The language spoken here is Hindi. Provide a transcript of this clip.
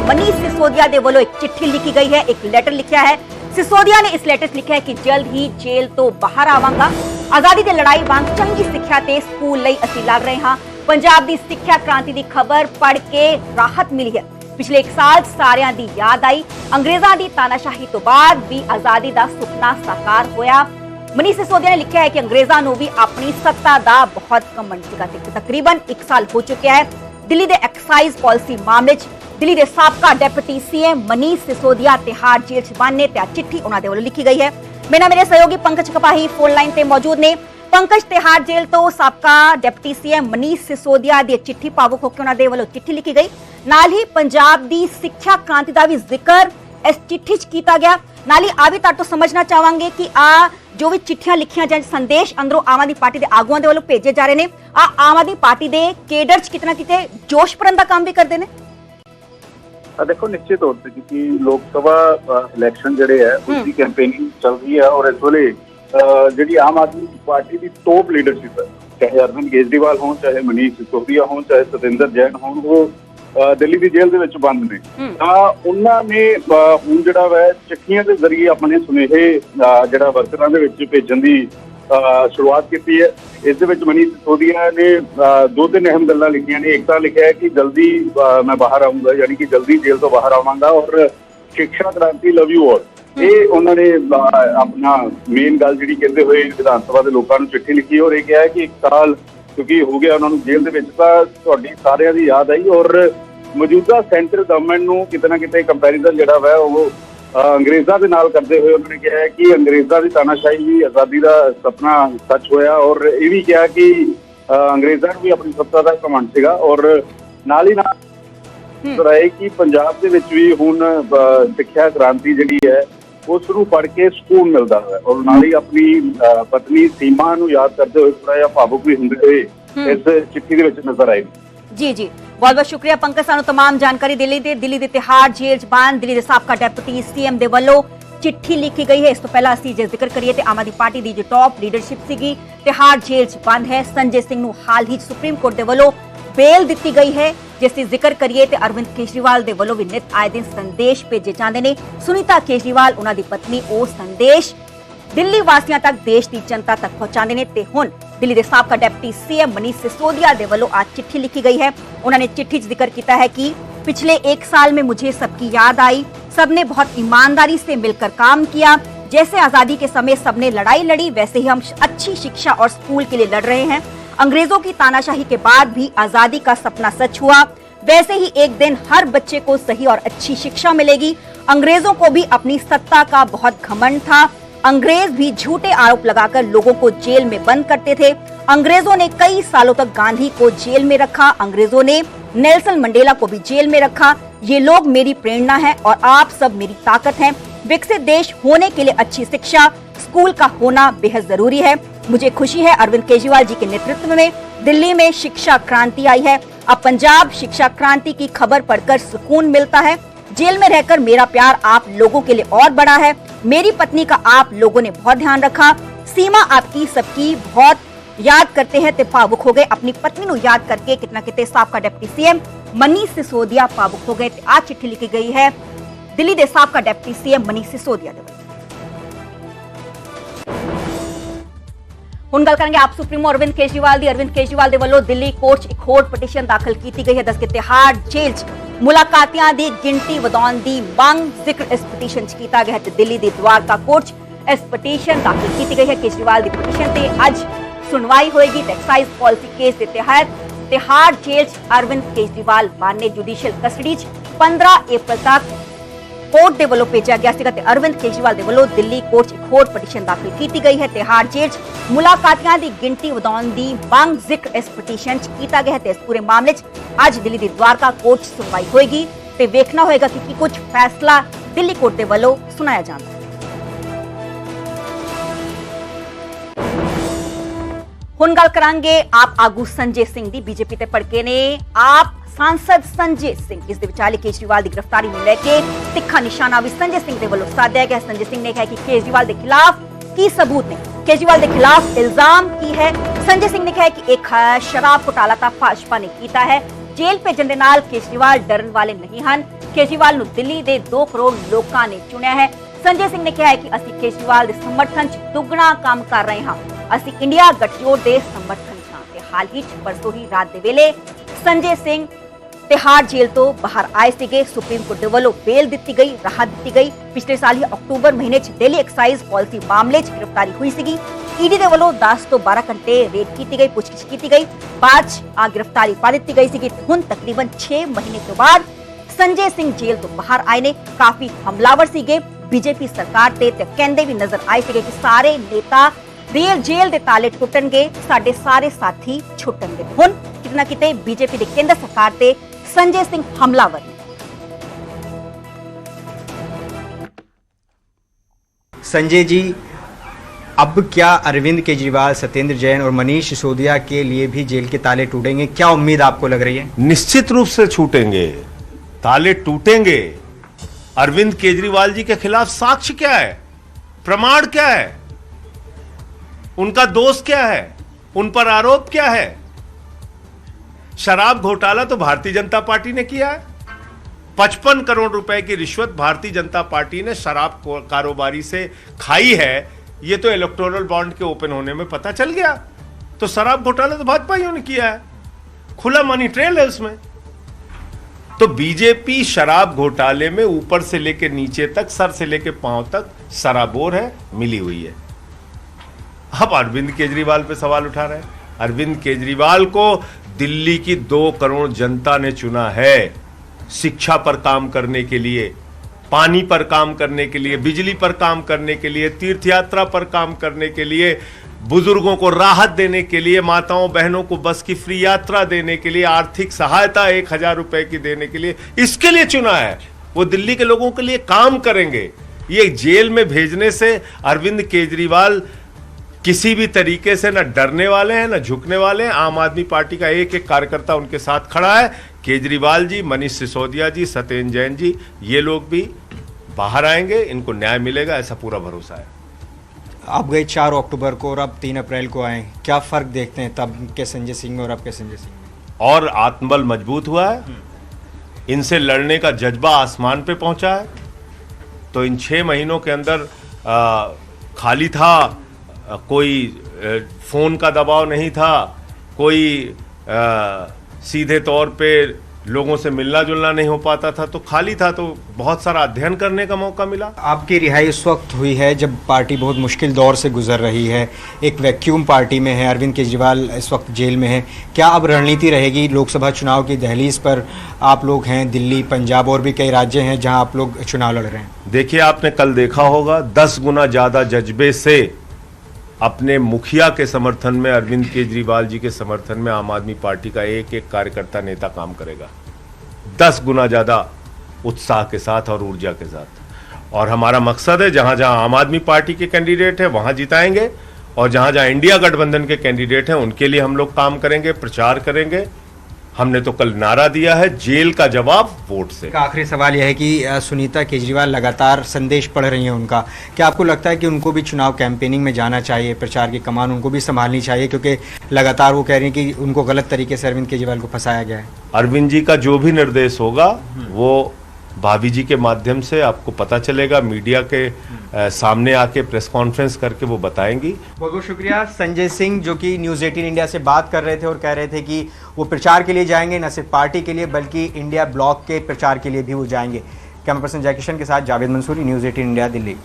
मनीष सिसोदिया दे वालों एक चिट्ठी लिखी गई है, एक लेटर लिखा है। सिसोदिया ने इस लेटर च लिखा है कि जल्द ही जेल तो बाहर आवांगा, आजादी ਦੀ ਲੜਾਈ ਵਾਂਗ ਚੰਗੀ ਸਿੱਖਿਆ ਤੇ ਸਕੂਲ ਲਈ ਅਸੀਂ ਲੜ ਰਹੇ ਹਾਂ। ਪੰਜਾਬ ਦੀ ਸਿੱਖਿਆ ਕ੍ਰਾਂਤੀ ਦੀ ਖਬਰ ਪੜ੍ਹ ਕੇ ਰਾਹਤ ਮਿਲੀ ਹੈ। ਪਿਛਲੇ 1 ਸਾਲ ਸਾਰਿਆਂ ਦੀ ਯਾਦ ਆਈ, ਅੰਗਰੇਜ਼ਾਂ ਦੀ ਤਾਨਾਸ਼ਾਹੀ ਤੋਂ ਬਾਅਦ ਵੀ ਆਜ਼ਾਦੀ ਦਾ ਸੁਪਨਾ ਸਾਕਾਰ ਹੋਇਆ। मनीष सिसोदिया ने लिखा है कि अंग्रेजों को भी अपनी सत्ता का बहुत घमंड सीगा। तकरीबन 1 साल हो चुका है। दिल्ली के एक्साइज पॉलिसी मामले दिल्ली के साबका deputy CM Manish Sisodia Tihar jail च बंद ने चिट्ठी उन्होंने वालों लिखी गई है। मेरे सहयोगी पंकज कपाही फोन लाइन से मौजूद ने। पंकज, तिहाड़ जेल तो साबका डिप्टी सीएम मनीष सिसोदिया की चिट्ठी भावुक होकर उन्होंने वालों चिट्ठी लिखी गई, नाल ही पंजाब की सिक्ख्या क्रांति का भी जिक्र इस चिट्ठी च किया गया। नाल ही आ भी तो समझना चाहांगे कि आ जो भी चिट्ठियां लिखियां जाए संदेश अंदरों आम आदमी पार्टी के आगुआं दे वालों भेजे जा रहे हैं, आम आदमी पार्टी के केडर च कितना किते जोश भरन का काम भी करते हैं। देखो, निश्चित तौर पर क्योंकि लोक सभा इलैक्शन जिहड़े है उसकी कैंपेनिंग चल रही है और इस वेले जिहड़ी आम आदमी पार्टी की टॉप लीडरशिप है, चाहे अरविंद केजरीवाल हो, चाहे मनीष सिसोदिया हो, चाहे सतेंद्र जैन हो, वो दिल्ली की जेल दे विच बंद ने। उन्होंने हुण जिहड़ा वै चिट्ठियां के जरिए अपने सुनेहे जिहड़ा वर्करां दे विच भेजण दी शुरुआत की है। इस मनीष सिसोदिया ने 2-3 अहम गल्लां लिखियां ने। एक तो लिखा है कि जल्दी मैं बाहर आऊंगा, यानी कि जल्दी जेल तो बाहर आवांगा, और शिक्षा क्रांति लव यू ऑल, ये उन्होंने अपना मेन गल जी कहते हुए विधान सभा के लोगों को चिट्ठी लिखी और ये कहा है कि 1 साल क्योंकि हो गया उन्होंने जेल के विच, तुहाडी सारिਆਂ ਦੀ याद आई और मौजूदा सेंट्रल गवर्नमेंट नूं किते ना किते कंपैरिजन जिहड़ा वै वो अंग्रेज़ों के नाल करते हुए उन्होंने कहा कि अंग्रेज़ों की तानाशाही भी आज़ादी का सपना सच होया, और ये भी कहा कि अंग्रेज़ों को भी अपनी सत्ता का घमंड सीगा, और नाल ही नाल है कि पंजाब के विच भी हुण सिक्ख्या क्रांति जिहड़ी है उस नूं पढ़ के सुकून मिलता है, और नाल ही अपनी पत्नी सीमा नूं याद करते हुए थोड़ा जिहा भावुक भी हुंदे हुए इस चिट्ठी दे विच नजर आए। जी जी, बहुत बहुत शुक्रिया पंकज, सानू तमाम जानकारी दिल्ली के तिहाड़ जेल च बंद दिल्ली के साबका डिप्टी सीएम दे वल्लों चिट्ठी लिखी गई है। इस तो पहला असीं जे जिक्र करिए तो आम आदमी पार्टी की जो टॉप लीडरशिप सीगी तिहाड़ जेल च बंद है। संजय सिंह नूं हाल ही सुप्रीम कोर्ट दे वल्लों बेल दी गई है, जिसकी जिक्र करिए तो अरविंद केजरीवाल दे वल्लों भी नित आए दिन संदेश भेजे जाते हैं। सुनीता केजरीवाल उन्हां दी पत्नी वो संदेश दिल्ली वासियों तक, देश की जनता तक पहुंचाते हैं। ते हुण दिल्ली के साबका डिप्टी सीएम मनीष सिसोदिया दे वल्लों आज चिट्ठी लिखी गई है। उन्होंने चिट्ठी जिक्र किया है कि पिछले 1 साल में मुझे सबकी याद आई, सबने बहुत ईमानदारी से मिलकर काम किया, जैसे आजादी के समय सबने लड़ाई लड़ी वैसे ही हम अच्छी शिक्षा और स्कूल के लिए लड़ रहे हैं। अंग्रेजों की तानाशाही के बाद भी आजादी का सपना सच हुआ, वैसे ही एक दिन हर बच्चे को सही और अच्छी शिक्षा मिलेगी। अंग्रेजों को भी अपनी सत्ता का बहुत घमंड था, अंग्रेज भी झूठे आरोप लगाकर लोगों को जेल में बंद करते थे। अंग्रेजों ने कई सालों तक गांधी को जेल में रखा, अंग्रेजों ने नेल्सन मंडेला को भी जेल में रखा। ये लोग मेरी प्रेरणा है और आप सब मेरी ताकत हैं। विकसित देश होने के लिए अच्छी शिक्षा, स्कूल का होना बेहद जरूरी है। मुझे खुशी है अरविंद केजरीवाल जी के नेतृत्व में दिल्ली में शिक्षा क्रांति आई है। अब पंजाब शिक्षा क्रांति की खबर पढ़कर सुकून मिलता है। जेल में रहकर मेरा प्यार आप लोगों के लिए और बड़ा है। मेरी पत्नी का आप लोगों ने बहुत ध्यान रखा, सीमा आपकी सबकी बहुत याद करते हैं। ते भावुक हो गए, अपनी पत्नी को याद करके कितना कितने साबका डिप्टी सीएम मनीष सिसोदिया भावुक हो गए। आज चिट्ठी लिखी गई है दिल्ली के साबका डिप्टी सीएम मनीष सिसोदिया दे। हुण गल करेंगे आप सुप्रीमो अरविंद केजरीवाल दी। अरविंद केजरीवाल दे वल्लों दिल्ली कोर्ट च एक होर पटिशन दाखिल की गई है। दस के तिहाड़ जेल च मुलाकातियां दी गिनती वधाउण दी मंग जिक्र इस पटिशन च किया गया है। दिल्ली दी द्वारका कोर्ट च इस पटिशन दाखिल की गई है। केजरीवाल दी पटिशन ते अज सुनवाई होएगी। एक्साइज पॉलिसी केस के तहत तिहाड़ जेल च अरविंद केजरीवाल माने जुडिशियल कस्टडी च 15 अप्रैल तक कोर्ट दे वल्लों भेजा गया सीगा ते अरविंद केजरीवाल दे वल्लों दिल्ली कोर्ट च एक होर पटिशन दाखिल की गई है। तिहाड़ जेल च मुलाकातियां दी गिनती वधाउण दी मंग जिक्र इस पटिशन च किया गया है। इस पूरे मामले च अज दिल्ली दी द्वारका कोर्ट च सुनवाई होएगी ते वेखना होएगा कि कुछ फैसला दिल्ली कोर्ट दे वल्लों सुनाया जांदा है। हुण गल करांगे आप आगू संजय सिंह दी। बीजेपी ते भड़के ने आप सांसद संजय सिंह। इस विचाले केजरीवाल की गिरफ्तारी में लेके तिखा निशाना भी संजय सिंह के वल्लों साधा गया। संजय सिंह ने कहा कि केजरीवाल के खिलाफ की सबूत ने, केजरीवाल के खिलाफ इल्जाम की है। संजय सिंह ने कहा कि एक शराब घोटाला था भाजपा ने किया है। जेल भेजण दे नाल केजरीवाल डरन वाले नहीं हैं। ਕੇਜਰੀਵਾਲ ਨੂੰ ਦਿੱਲੀ ਦੇ 2 ਕਰੋੜ ਲੋਕਾਂ ਨੇ ਚੁਣਿਆ ਹੈ। ਸੰਜੇ ਸਿੰਘ ਨੇ ਕਿਹਾ ਹੈ ਕਿ ਅਸੀਂ ਕੇਜਰੀਵਾਲ ਦੇ ਸਮਰਥਨ 'ਚ ਦੁੱਗਣਾ ਕੰਮ ਕਰ ਰਹੇ ਹਾਂ। ਅਸੀਂ ਇੰਡੀਆ ਗਠਜੋੜ ਦੇ ਸਮਰਥਨ 'ਚ ਹਾਂ ਤੇ ਹਾਲ ਹੀ 'ਚ ਪਰਸੋਂ ਹੀ ਰਾਤ ਦੇ ਵੇਲੇ ਸੰਜੇ ਸਿੰਘ ਤਿਹਾੜ ਜੇਲ੍ਹ ਤੋਂ ਬਾਹਰ ਆਏ ਸੀਗੇ। ਸੁਪਰੀਮ ਕੋਰਟ ਦੇ ਵੱਲੋਂ ਬੇਲ ਦਿੱਤੀ ਗਈ, ਰਾਹਤ ਦਿੱਤੀ ਗਈ। ਪਿਛਲੇ ਸਾਲ ਹੀ ਅਕਤੂਬਰ ਮਹੀਨੇ 'ਚ ਦਿੱਲੀ ਐਕਸਾਈਜ਼ ਪਾਲਿਸੀ ਮਾਮਲੇ 'ਚ ਗ੍ਰਿਫਤਾਰੀ ਹੋਈ ਸੀਗੀ। ਈਡੀ ਦੇ ਵੱਲੋਂ 10 ਤੋਂ 12 ਘੰਟੇ ਰੇਡ ਕੀਤੀ ਗਈ, ਪੁੱਛਗਿੱਛ ਕੀਤੀ ਗਈ, ਬਾਅਦ 'ਚ ਗ੍ਰਿਫਤਾਰੀ ਪਾ ਦਿੱਤੀ ਗਈ ਸੀਗੀ। ਹੁਣ ਤਕਰੀਬਨ 6 ਮਹੀਨੇ ਤੋਂ ਬਾਅਦ ਸੰਜੇ ਸਿੰਘ ਜੇਲ੍ਹ ਤੋਂ ਬਾਹਰ ਆਏ ਨੇ। ਕਾਫੀ ਹਮਲਾਵਰ ਸੀਗੇ ਬੀਜੇਪੀ ਸਰਕਾਰ ਤੇ ਕਹਿੰਦੇ ਵੀ ਨਜ਼ਰ ਆਏ ਸੀਗੇ ਕਿ ਸਾਰੇ ਨੇਤਾ ਰੇਲ ਜੇਲ੍ਹ ਦੇ ਤਾਲੇ ਟੁੱਟਣਗੇ, ਸਾਡੇ ਸਾਰੇ ਸਾਥੀ ਛੁੱਟਣਗੇ। ਹੁਣ ਕਿਤੇ ਨਾ ਕਿਤੇ ਬੀਜੇਪੀ ਦੇ ਕੇਂਦਰ ਸਰਕਾਰ ਤੇ संजय सिंह हमलावर। संजय जी, अब क्या अरविंद केजरीवाल, सत्येंद्र जैन और मनीष सिसोदिया के लिए भी जेल के ताले टूटेंगे? क्या उम्मीद आपको लग रही है? निश्चित रूप से छूटेंगे, ताले टूटेंगे। अरविंद केजरीवाल जी के खिलाफ साक्ष्य क्या है, प्रमाण क्या है, उनका दोष क्या है, उन पर आरोप क्या है? शराब घोटाला तो भारतीय जनता पार्टी ने किया है। 55 करोड़ रुपए की रिश्वत भारतीय जनता पार्टी ने शराब कारोबारी से खाई है। ये तो इलेक्टोरल बॉन्ड के ओपन होने में पता चल गया। तो शराब घोटाला तो भाजपाइयों ने किया है, खुला मनी ट्रेल है उसमें। तो बीजेपी शराब घोटाले में ऊपर से लेकर नीचे तक, सर से लेकर पांव तक सराबोर है, मिली हुई है। अब अरविंद केजरीवाल पे सवाल उठा रहे हैं। अरविंद केजरीवाल को दिल्ली की 2 करोड़ जनता ने चुना है शिक्षा पर काम करने के लिए, पानी पर काम करने के लिए, बिजली पर काम करने के लिए, तीर्थ यात्रा पर काम करने के लिए, बुजुर्गों को राहत देने के लिए, माताओं बहनों को बस की फ्री यात्रा देने के लिए, आर्थिक सहायता 1000 रुपए की देने के लिए, इसके लिए चुना है। वो दिल्ली के लोगों के लिए काम करेंगे। ये जेल में भेजने से अरविंद केजरीवाल किसी भी तरीके से न डरने वाले हैं, न झुकने वाले हैं। आम आदमी पार्टी का एक एक कार्यकर्ता उनके साथ खड़ा है। केजरीवाल जी, मनीष सिसोदिया जी, सत्येंद्र जैन जी, ये लोग भी बाहर आएंगे, इनको न्याय मिलेगा, ऐसा पूरा भरोसा है। आप गए 4 अक्टूबर को और अब 3 अप्रैल को आए, क्या फर्क देखते हैं तब के संजय सिंह में और अब के संजय सिंह में? और आत्मबल मजबूत हुआ है, इनसे लड़ने का जज्बा आसमान पे पहुंचा है। तो इन 6 महीनों के अंदर खाली था, कोई फोन का दबाव नहीं था, कोई सीधे तौर पे लोगों से मिलना जुलना नहीं हो पाता था, तो खाली था, तो बहुत सारा अध्ययन करने का मौका मिला। आपकी रिहाई उस वक्त हुई है जब पार्टी बहुत मुश्किल दौर से गुजर रही है, एक वैक्यूम पार्टी में है, अरविंद केजरीवाल इस वक्त जेल में है। क्या अब रणनीति रहेगी? लोकसभा चुनाव की दहलीज पर आप लोग हैं, दिल्ली, पंजाब और भी कई राज्य हैं जहां आप लोग चुनाव लड़ रहे हैं। देखिए, आपने कल देखा होगा 10 गुना ज्यादा जज्बे से अपने मुखिया के समर्थन में, अरविंद केजरीवाल जी के समर्थन में आम आदमी पार्टी का एक एक कार्यकर्ता नेता काम करेगा, 10 गुना ज्यादा उत्साह के साथ और ऊर्जा के साथ। और हमारा मकसद है जहां जहां आम आदमी पार्टी के कैंडिडेट है वहां जिताएंगे, और जहां जहां इंडिया गठबंधन के कैंडिडेट हैं उनके लिए हम लोग काम करेंगे, प्रचार करेंगे। हमने तो कल नारा दिया है, जेल का जवाब वोट से। आखिरी सवाल यह है कि सुनीता केजरीवाल लगातार संदेश पढ़ रही हैं उनका, क्या आपको लगता है कि उनको भी चुनाव कैंपेनिंग में जाना चाहिए, प्रचार की कमान उनको भी संभालनी चाहिए, क्योंकि लगातार वो कह रही हैं कि उनको गलत तरीके से अरविंद केजरीवाल को फंसाया गया है? अरविंद जी का जो भी निर्देश होगा वो भाभी जी के माध्यम से आपको पता चलेगा, मीडिया के सामने आके प्रेस कॉन्फ्रेंस करके वो बताएंगी। बहुत बहुत शुक्रिया संजय सिंह, जो कि न्यूज़ 18 इंडिया से बात कर रहे थे और कह रहे थे कि वो प्रचार के लिए जाएंगे, न सिर्फ पार्टी के लिए बल्कि इंडिया ब्लॉक के प्रचार के लिए भी वो जाएंगे। कैमरा पर्सन जयकिशन के साथ जावेद मंसूरी, न्यूज़ 18 इंडिया, दिल्ली।